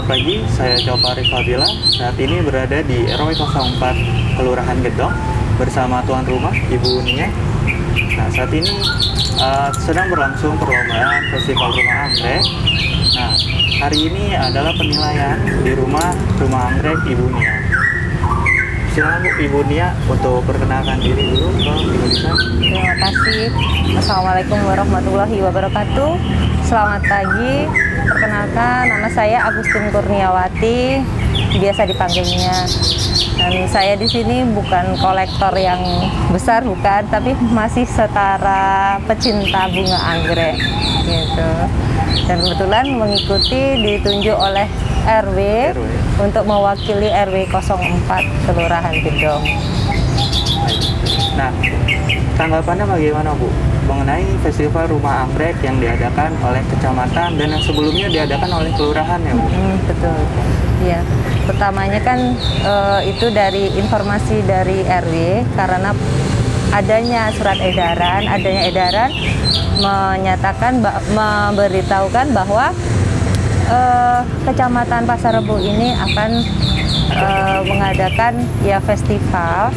pagi, saya Copa Rifabila. Saat ini berada di RW 04 Kelurahan Gedong bersama tuan rumah Ibu Nia. Nah, saat ini sedang berlangsung perlombaan Festival Rumah Anggrek. Nah, hari ini adalah penilaian di rumah anggrek Ibu Nia. Silakan Bu, Ibu Nia untuk perkenalkan diri dulu ke pemirsa. Terima kasih. Assalamualaikum warahmatullahi wabarakatuh. Selamat pagi. Perkenalkan, nama saya Agustin Kurniawati, biasa dipanggilnya. Dan saya di sini bukan kolektor yang besar, bukan, tapi masih setara pecinta bunga anggrek, gitu. Dan kebetulan mengikuti ditunjuk oleh RW untuk mewakili RW 04 Kelurahan Gedong. Nah, tanggapannya bagaimana Bu mengenai Festival Rumah Anggrek yang diadakan oleh kecamatan dan yang sebelumnya diadakan oleh kelurahan ya Bu? Betul. Ya, pertamanya kan itu dari informasi dari RW karena adanya surat edaran, menyatakan memberitahukan bahwa Kecamatan Pasar Rebo ini akan mengadakan ya festival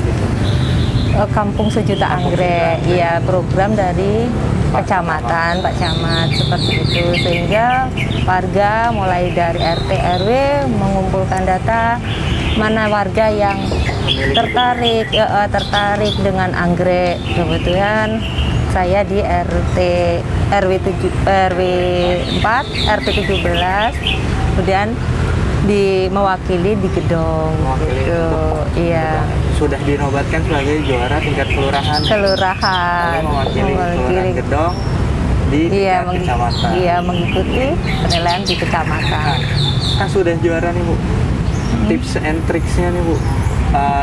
Kampung Sejuta Anggrek, ya program dari kecamatan, Pak Camat, seperti itu, sehingga warga mulai dari RT RW mengumpulkan data mana warga yang tertarik dengan anggrek. Kebetulan saya di RW 4 RT 17, kemudian mewakili di Gedong. Gitu. Iya. Sudah dinobatkan sebagai juara tingkat kelurahan. Mewakili Kelurahan Gedong di tingkat kecamatan. Iya, mengikuti penilaian di kecamatan. Kan sudah juara nih Bu. Tips and tricksnya nih Bu,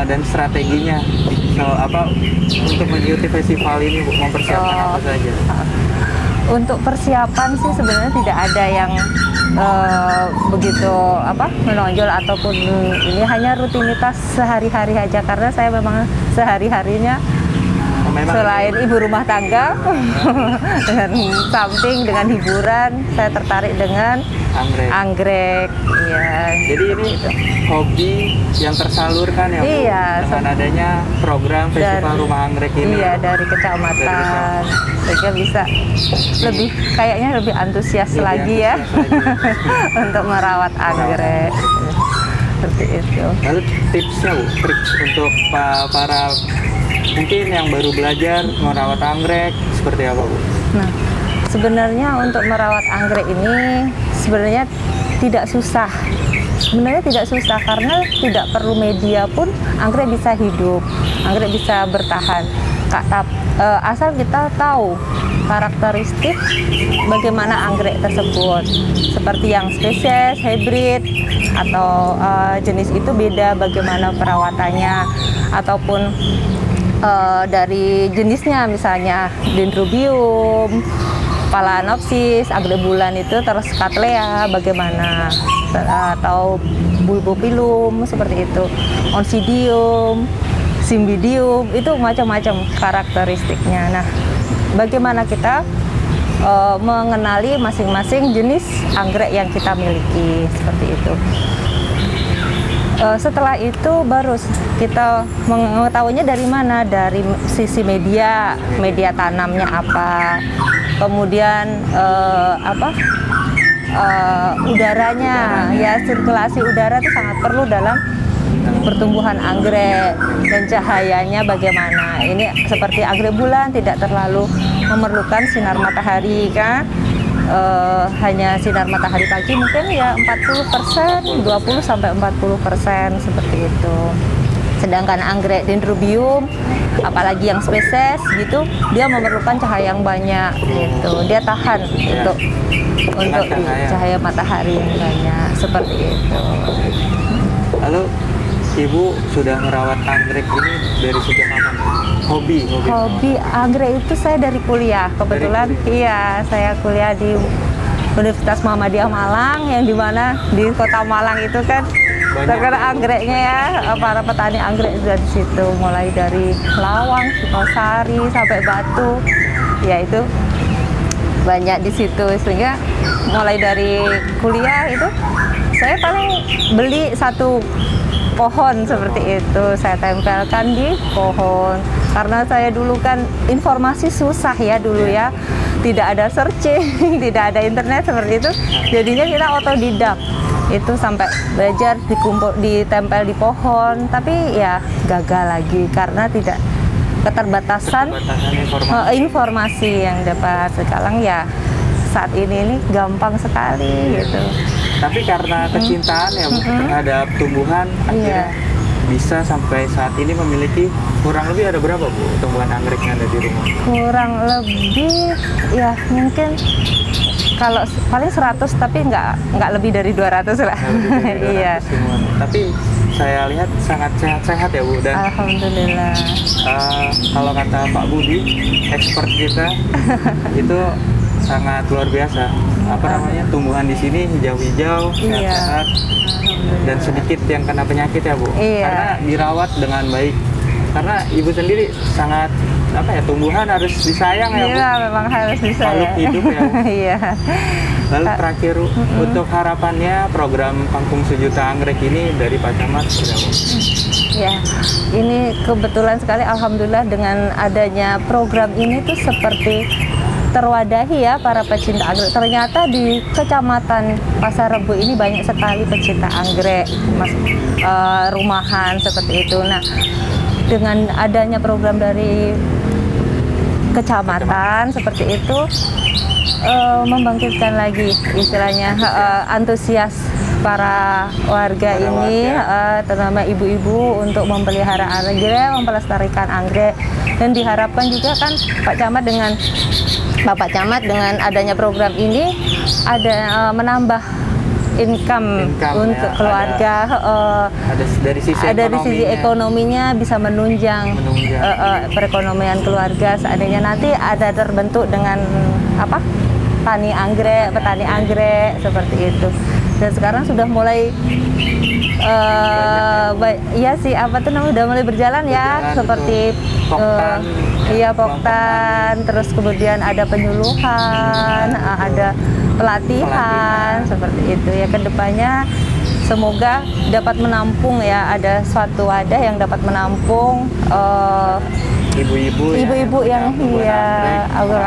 dan strateginya untuk mengikuti festival ini Bu, mempersiapkan apa saja? Untuk persiapan sih sebenarnya tidak ada yang begitu menonjol ataupun ini, hanya rutinitas sehari-hari aja karena saya memang sehari-harinya selain ibu rumah tangga dengan samping dengan hiburan, saya tertarik dengan anggrek. Iya. Jadi ini hobi yang tersalurkan ya Bu, dengan adanya program Festival Rumah Anggrek ini. Iya, dari kecamatan. Sehingga bisa kayaknya lebih antusias lagi ya untuk merawat anggrek. Seperti itu. Lalu tipsnya Bu, triks untuk para mungkin yang baru belajar merawat anggrek seperti apa Bu? Nah, sebenarnya untuk merawat anggrek ini sebenarnya tidak susah. Sebenarnya tidak susah karena tidak perlu media pun anggrek bisa hidup, anggrek bisa bertahan. Asal kita tahu karakteristik bagaimana anggrek tersebut, seperti yang spesies, hybrid, atau jenis itu beda bagaimana perawatannya, ataupun dari jenisnya, misalnya Dendrobium, Phalaenopsis, anggrek bulan itu, terus Cattleya bagaimana, atau Bulbopilum seperti itu, Oncidium, Cymbidium, itu macam-macam karakteristiknya. Nah, bagaimana kita mengenali masing-masing jenis anggrek yang kita miliki, seperti itu. Setelah itu baru kita mengetahuinya dari mana, dari sisi media tanamnya apa, kemudian udaranya, ya sirkulasi udara itu sangat perlu dalam pertumbuhan anggrek, dan cahayanya bagaimana. Ini seperti anggrek bulan tidak terlalu memerlukan sinar matahari kan. Hanya sinar matahari pagi mungkin ya 40%, 20-40% seperti itu. Sedangkan anggrek Dendrobium, apalagi yang spesies gitu, dia memerlukan cahaya yang banyak gitu. Dia tahan untuk cahaya matahari yang banyak, seperti itu. Lalu Ibu sudah merawat anggrek ini dari sejak kapan? Hobi anggrek itu saya dari kuliah. Kebetulan iya, saya kuliah di Universitas Muhammadiyah Malang, yang dimana di kota Malang itu kan terkenal anggreknya ya, para petani anggrek juga di situ, mulai dari Lawang, Sukosari sampai Batu, ya itu banyak di situ. Sehingga mulai dari kuliah itu saya paling beli satu pohon seperti itu, saya tempelkan di pohon. Karena saya dulu kan informasi susah ya dulu ya, tidak ada searching, tidak ada internet seperti itu, jadinya kita otodidak. Itu sampai belajar ditempel di pohon, tapi ya gagal lagi karena tidak keterbatasan informasi yang dapat. Sekarang ya saat ini gampang sekali gitu. Tapi karena kecintaan ya Bu, terhadap tumbuhan, akhirnya bisa sampai saat ini memiliki kurang lebih ada berapa Bu tumbuhan anggrek yang ada di rumah? Kurang lebih ya mungkin kalau paling 100, tapi nggak lebih dari 200 lah. Iya. Tapi saya lihat sangat sehat-sehat ya Bu, dan alhamdulillah. Kalau kata Pak Budi, expert kita itu sangat luar biasa. Apa namanya, tumbuhan di sini hijau-hijau, sehat-sehat, dan sedikit yang kena penyakit ya Bu. Karena dirawat dengan baik. Karena Ibu sendiri sangat tumbuhan harus disayang ya Bu. Iya, memang harus disayang. Makhluk hidup ya Bu. Iya. Lalu terakhir untuk harapannya program Kampung Sejuta Anggrek ini dari Pak Camat seperti apa? Ya, ini kebetulan sekali alhamdulillah dengan adanya program ini tuh seperti terwadahi ya para pecinta anggrek. Ternyata di Kecamatan Pasar Rebo ini banyak sekali pecinta anggrek, rumahan seperti itu. Nah, dengan adanya program dari kecamatan seperti itu, membangkitkan lagi istilahnya antusias para warga ini, terutama ibu-ibu untuk memelihara anggrek, melestarikan anggrek. Dan diharapkan juga kan Bapak Camat dengan adanya program ini ada menambah income untuk keluarga, dari sisi ekonominya bisa menunjang perekonomian keluarga. Seandainya nanti ada terbentuk dengan petani anggrek seperti itu. Dan sekarang sudah mulai udah mulai berjalan ya, seperti poktan, terus kemudian ada penyuluhan, ada pelatihan seperti itu ya. Kedepannya semoga dapat menampung ya, ada suatu wadah yang dapat menampung ibu-ibu yang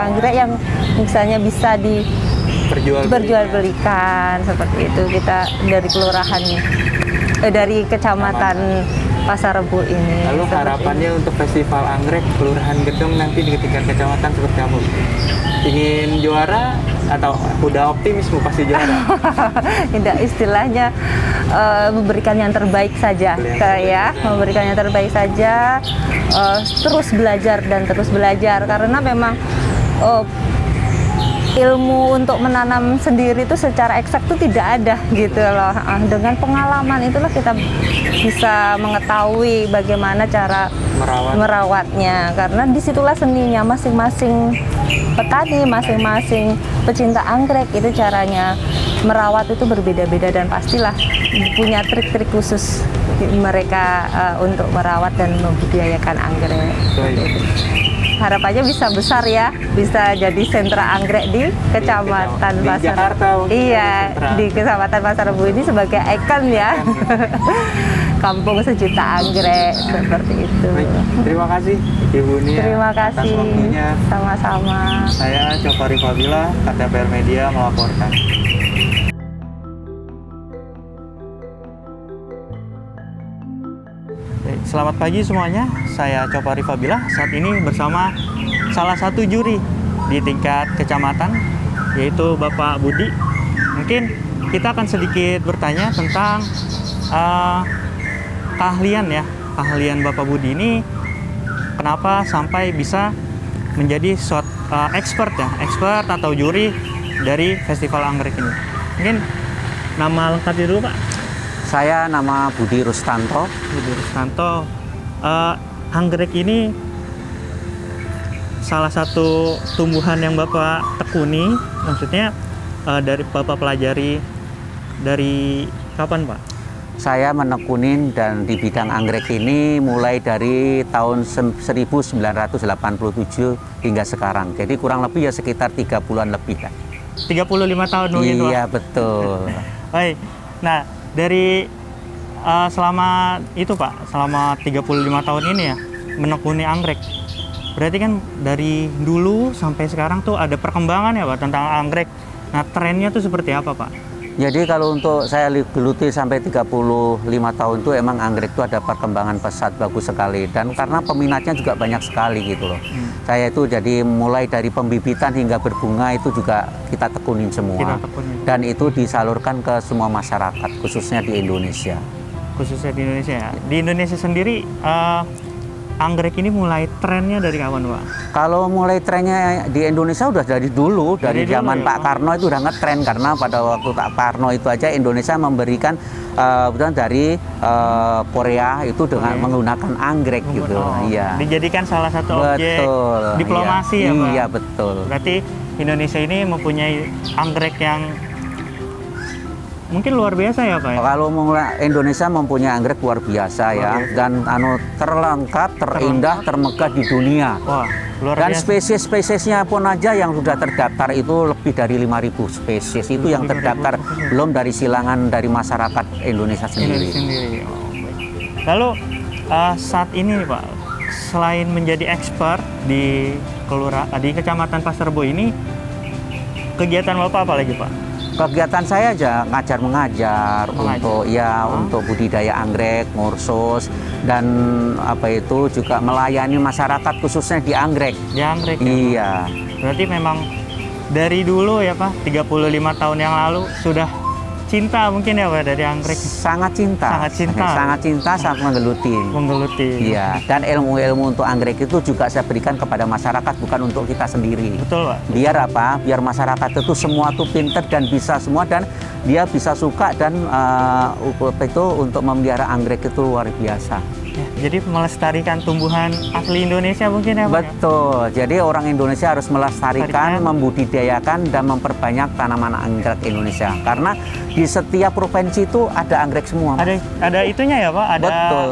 anggrek yang misalnya bisa diperjualbelikan seperti itu. Kita dari kelurahan dari Kecamatan Pasar Rebo ini. Lalu harapannya untuk Festival Anggrek Kelurahan Gedong nanti di tingkat kecamatan seperti apa? Ingin juara atau udah optimis mau pasti juara? Tidak, istilahnya memberikan yang terbaik saja, memberikan yang terbaik saja, terus belajar karena memang ilmu untuk menanam sendiri itu secara eksak itu tidak ada gitu loh. Dengan pengalaman itulah kita bisa mengetahui bagaimana cara merawatnya, karena disitulah seninya masing-masing petani, masing-masing pecinta anggrek itu caranya merawat itu berbeda-beda, dan pastilah punya trik-trik khusus mereka untuk merawat dan membudidayakan anggrek. Harapannya bisa besar ya, bisa jadi sentra anggrek di Kecamatan Pasar Rebo. Iya, di Kecamatan Pasar Rebo ini sebagai ikon ya. Kampung Sejuta Anggrek seperti itu. Baik, terima kasih Ibu Nia. Terima kasih. Atas waktunya. Sama-sama. Saya Copari Fabila, KTPR Media melaporkan. Selamat pagi semuanya, saya Copari Fabila. Saat ini bersama salah satu juri di tingkat kecamatan, yaitu Bapak Budi. Mungkin kita akan sedikit bertanya tentang keahlian Bapak Budi ini. Kenapa sampai bisa menjadi expert atau juri dari Festival Anggrek ini? Mungkin nama lengkapnya dulu Pak. Saya nama Budi Rustanto. Anggrek ini salah satu tumbuhan yang Bapak tekuni, maksudnya dari Bapak pelajari dari kapan Pak? Saya menekunin dan di bidang anggrek ini mulai dari tahun 1987 hingga sekarang. Jadi kurang lebih ya sekitar 30-an lebih kan. 35 tahun mungkin Pak? Iya betul. Baik. Nah, dari selama itu Pak, selama 35 tahun ini ya, menekuni anggrek. Berarti kan dari dulu sampai sekarang tuh ada perkembangan ya Pak tentang anggrek. Nah, trennya tuh seperti apa Pak? Jadi kalau untuk saya geluti sampai 35 tahun itu emang anggrek itu ada perkembangan pesat bagus sekali, dan karena peminatnya juga banyak sekali gitu loh. Saya itu jadi mulai dari pembibitan hingga berbunga itu juga kita tekunin semua. Dan itu disalurkan ke semua masyarakat khususnya di Indonesia. Khususnya di Indonesia ya. Di Indonesia sendiri anggrek ini mulai trennya dari kapan Pak? Kalau mulai trennya di Indonesia udah dari dulu, dari zaman dulu, Pak Karno itu udah ngetren, karena pada waktu Pak Karno itu aja Indonesia memberikan dari Korea itu dengan menggunakan anggrek gitu. Iya. Dijadikan salah satu objek diplomasi ya Pak? Iya betul. Berarti Indonesia ini mempunyai anggrek yang mungkin luar biasa ya Pak? Kalau Indonesia mempunyai anggrek luar biasa ya, dan terlengkap, terindah, termegah di dunia. Wah, luar dan biasa. spesies-spesiesnya pun aja yang sudah terdaftar itu lebih dari 5.000 spesies itu yang terdaftar, belum dari silangan dari masyarakat Indonesia sendiri. Oh, baik. Lalu saat ini Pak, selain menjadi expert di Kecamatan Pasar Rebo ini, kegiatan Bapak apa lagi Pak? Kegiatan saya aja mengajar untuk budidaya anggrek, ngursus, dan juga melayani masyarakat khususnya di anggrek. Di anggrek ya? Iya. Berarti memang dari dulu ya Pak, 35 tahun yang lalu sudah cinta mungkin ya Pak dari anggrek? Sangat cinta. Sangat menggeluti. Iya, dan ilmu-ilmu untuk anggrek itu juga saya berikan kepada masyarakat, bukan untuk kita sendiri. Betul Pak. Biar apa? Biar masyarakat itu semua tuh pinter dan bisa semua, dan dia bisa suka, dan itu untuk memelihara anggrek itu luar biasa. Ya, jadi melestarikan tumbuhan asli Indonesia mungkin ya Pak? Betul, jadi orang Indonesia harus melestarikan, membudidayakan, dan memperbanyak tanaman anggrek Indonesia. Karena di setiap provinsi itu ada anggrek semua. Ada itunya ya Pak? Ada betul.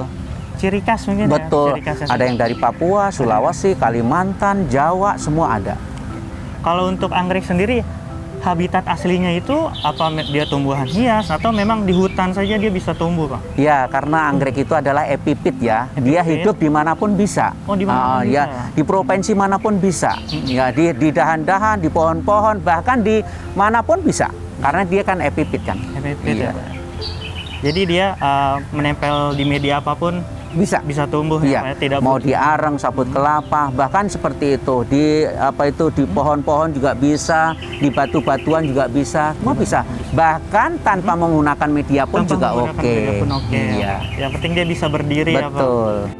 Ciri khas mungkin betul. Ya? Ciri khasnya. Ada yang dari Papua, Sulawesi, Kalimantan, Jawa, semua ada. Kalau untuk anggrek sendiri, habitat aslinya itu apa dia tumbuhan hias atau memang di hutan saja dia bisa tumbuh Pak? Ya, karena anggrek itu adalah epipit ya. Dia hidup dimanapun bisa. Oh, dimanapun bisa. Ya, di provinsi manapun bisa. Ya, di dahan-dahan, di pohon-pohon, bahkan di manapun bisa. Karena dia kan epipit kan. Epipit ya. Jadi dia menempel di media apapun bisa tumbuh ya, ya, tidak mau di areng, sabut kelapa, bahkan seperti itu di pohon-pohon juga bisa, di batu-batuan juga bisa, semua bisa, bahkan tanpa menggunakan media pun juga oke. Iya. Yang penting dia bisa berdiri. Betul. Ya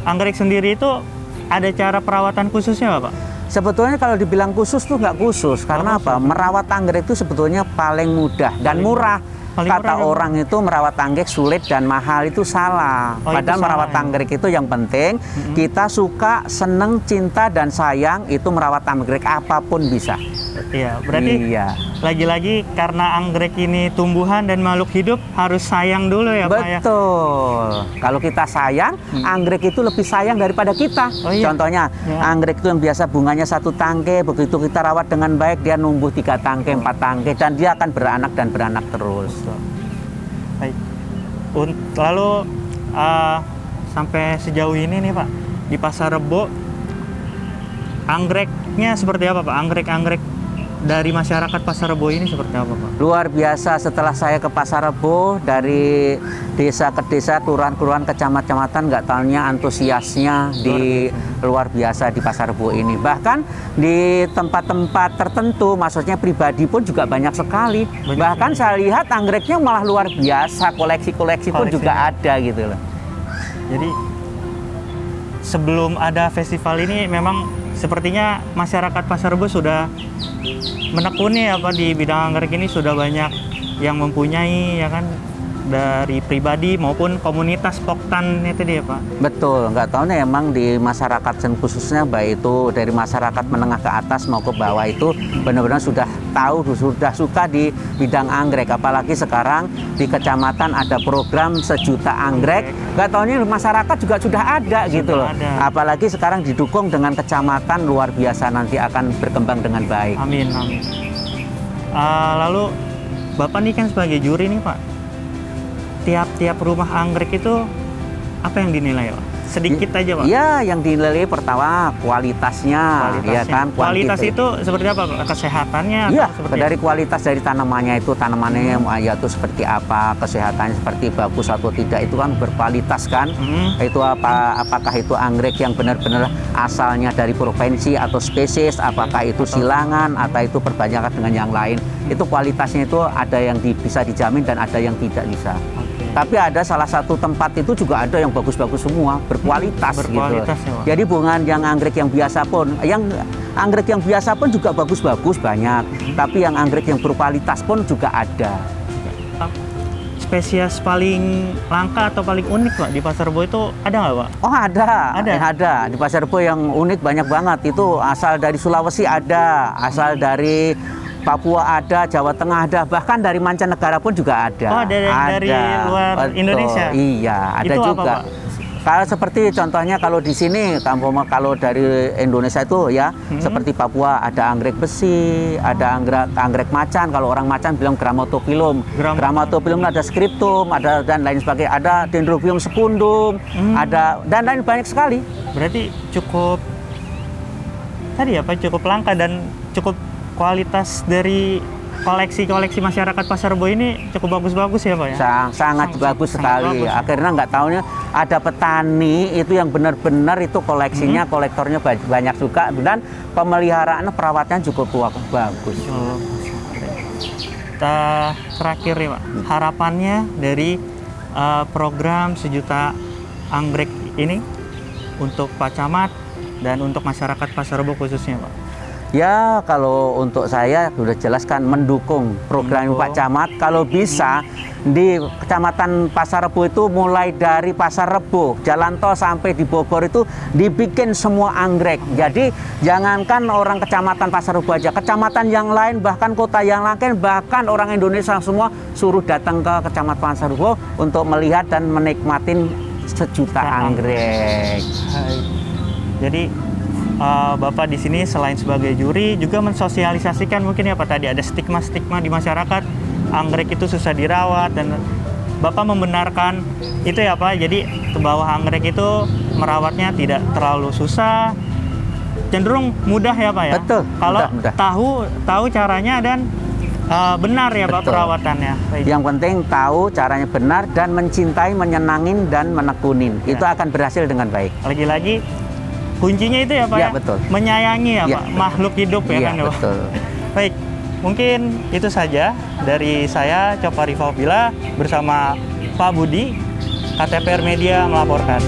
Pak. Anggrek sendiri itu ada cara perawatan khususnya Pak? Sebetulnya kalau dibilang khusus tuh nggak khusus, karena apa? Merawat anggrek itu sebetulnya paling mudah dan murah. Kata orang itu merawat anggrek sulit dan mahal, itu salah. Padahal merawat anggrek itu yang penting kita suka, seneng, cinta, dan sayang, itu merawat anggrek apapun bisa. Iya, berarti lagi-lagi karena anggrek ini tumbuhan dan makhluk hidup harus sayang dulu ya Pak ya? Betul. Kalau kita sayang, anggrek itu lebih sayang daripada kita. Contohnya, anggrek itu yang biasa bunganya 1 tangkai, begitu kita rawat dengan baik, dia numbuh 3 tangkai, 4 tangkai, dan dia akan beranak dan beranak terus. Baik. Lalu sampai sejauh ini nih Pak, di Pasar Rebo anggreknya seperti apa Pak? Anggrek dari masyarakat Pasar Rebo ini seperti apa Pak? Luar biasa. Setelah saya ke Pasar Rebo, dari desa ke desa, kelurahan-kelurahan, kecamatan, nggak tahunya antusiasnya luar biasa di Pasar Rebo ini. Bahkan di tempat-tempat tertentu, maksudnya pribadi pun juga banyak sekali. Bahkan saya lihat anggreknya malah luar biasa, koleksi-koleksi pun juga ada gitu loh. Jadi sebelum ada festival ini memang sepertinya masyarakat Pasar Rebo sudah menekuni di bidang anggrek ini, sudah banyak yang mempunyai ya kan, dari pribadi maupun komunitas poktan itu dia Pak. Betul, nggak tahunya emang di masyarakat khususnya baik itu dari masyarakat menengah ke atas mau ke bawah itu benar-benar sudah tahu, sudah suka di bidang anggrek. Apalagi sekarang di kecamatan ada program 1 juta anggrek, nggak tahunya masyarakat juga sudah ada gitu loh. Apalagi sekarang didukung dengan kecamatan, luar biasa, nanti akan berkembang dengan baik. Amin, amin. Lalu Bapak nih kan sebagai juri nih Pak, tiap-tiap rumah anggrek itu apa yang dinilai Pak? Sedikit aja Pak. Ya, yang dinilai pertama kualitasnya, ya kan. Kualitas kuantitas. itu seperti apa Pak? Kesehatannya Iya, atau seperti dari kualitas dari tanamannya itu, tanamannya ya itu seperti apa, kesehatannya seperti bagus atau tidak, itu kan berkualitas kan. Itu apakah itu anggrek yang benar-benar asalnya dari provinsi atau spesies, apakah itu silangan atau itu perbanyakan dengan yang lain. Itu kualitasnya itu ada yang bisa dijamin dan ada yang tidak bisa. Tapi ada salah satu tempat itu juga ada yang bagus-bagus semua, berkualitas, berkualitas gitu. Ya, Pak. Jadi bukan yang anggrek yang biasa pun, yang anggrek yang biasa pun juga bagus-bagus banyak. Tapi yang anggrek yang berkualitas pun juga ada. Spesies paling langka atau paling unik Pak di Pasar Rebo itu ada nggak Pak? Oh ada. Ada? Di Pasar Rebo yang unik banyak banget. Itu asal dari Sulawesi ada, asal dari Papua ada, Jawa Tengah ada, bahkan dari mancanegara pun juga ada. Oh, dari luar Betul. Indonesia? Iya, ada Itu apa, juga. Pak? Kalau seperti contohnya kalau di sini, kalau dari Indonesia itu ya, seperti Papua ada anggrek besi, ada anggrek macan. Kalau orang macan bilang Grammatophyllum. Grammatophyllum ada scriptum, ada dan lain sebagainya. Ada Dendrobium secundum, ada dan lain banyak sekali. Berarti cukup tadi apa? Cukup langka dan cukup kualitas dari koleksi masyarakat Pasar Rebo ini cukup bagus-bagus ya Pak ya? Sangat bagus sekali. Bagus. Akhirnya nggak tahunya ada petani itu yang benar-benar itu koleksinya, kolektornya banyak juga, dan pemeliharaan perawatan cukup bagus. Terakhir nih Pak, harapannya dari program 1 juta anggrek ini untuk Pak Camat dan untuk masyarakat Pasar Rebo khususnya Pak. Ya, kalau untuk saya sudah jelaskan mendukung program Pak Camat. Kalau bisa di Kecamatan Pasar Rebo itu mulai dari Pasar Rebo, jalan tol sampai di Bogor itu dibikin semua anggrek. Jadi jangankan orang Kecamatan Pasar Rebo aja, kecamatan yang lain, bahkan kota yang lain, bahkan orang Indonesia semua suruh datang ke Kecamatan Pasar Rebo untuk melihat dan menikmatin 1 juta anggrek. Jadi Bapak di sini selain sebagai juri juga mensosialisasikan mungkin ya Pak, tadi ada stigma-stigma di masyarakat anggrek itu susah dirawat, dan Bapak membenarkan itu ya Pak. Jadi ke bawah anggrek itu merawatnya tidak terlalu susah, cenderung mudah ya Pak ya. Betul. Kalau mudah. tahu caranya dan benar ya Pak perawatannya. Yang penting tahu caranya benar dan mencintai, menyenangin dan menekunin. Ya. Itu akan berhasil dengan baik. Lagi-lagi kuncinya itu ya Pak Ya, ya, betul. menyayangi ya, Ya, Pak, betul. makhluk hidup ya, Iya, kan ya Pak. betul. Baik, mungkin itu saja dari saya Copa Rifabila bersama Pak Budi, KTPR Media melaporkan.